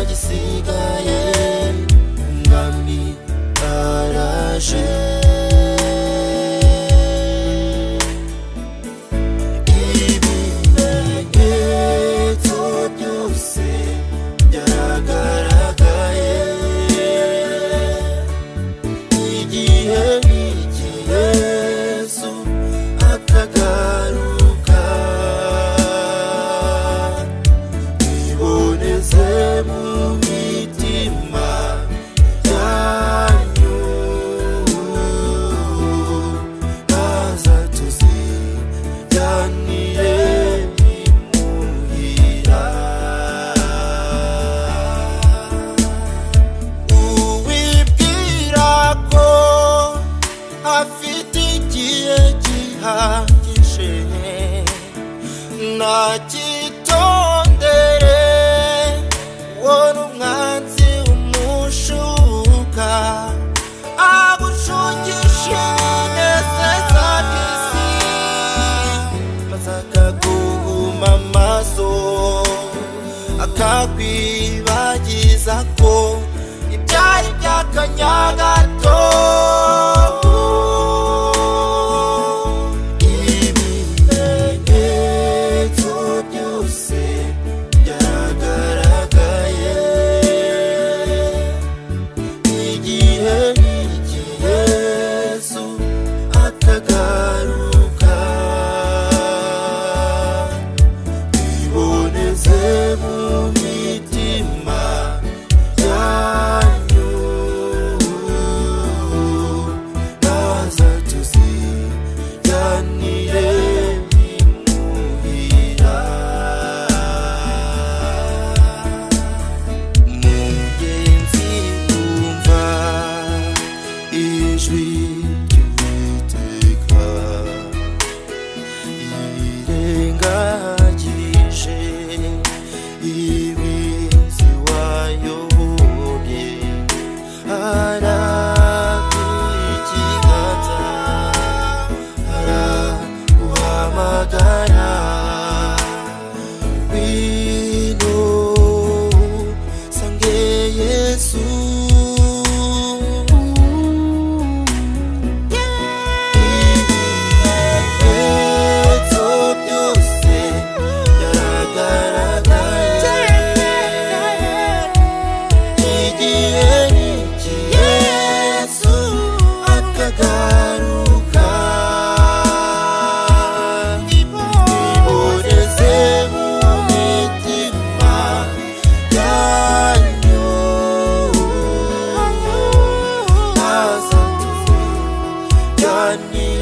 gisigaye, umwami araje. Ibimenyetso byose byaragaragaye, igihe n'iki Yesu akagaruka. Iboneze mu mitima yanyu, maze tuzijyanire imuhira. Uwibwira ko afite igihe gihagije, nacyitondere, wona umwanzi umushuka agushukisha inezeza by'isi, maze akaguhuma amaso, akakwibagiza ko ibyari by'akanya gato. Ibimenyetso byose byaragaragaye, igihe n'iki Yesu akagaruka. Iboneze mu mitima yanyu, maze tuzijyanire imuhira. Mugenzi, umva ijwi ry'Uwiteka, yirengagije ibizi wayobye, araguha ikiganza, araguhamagara. Ngwino sange Yesu. Ibimenyetso byose byaragaragaye, igihe n'iki Yesu akagaruka. Iboneze mu mitima yanyu, maze tuzijyanire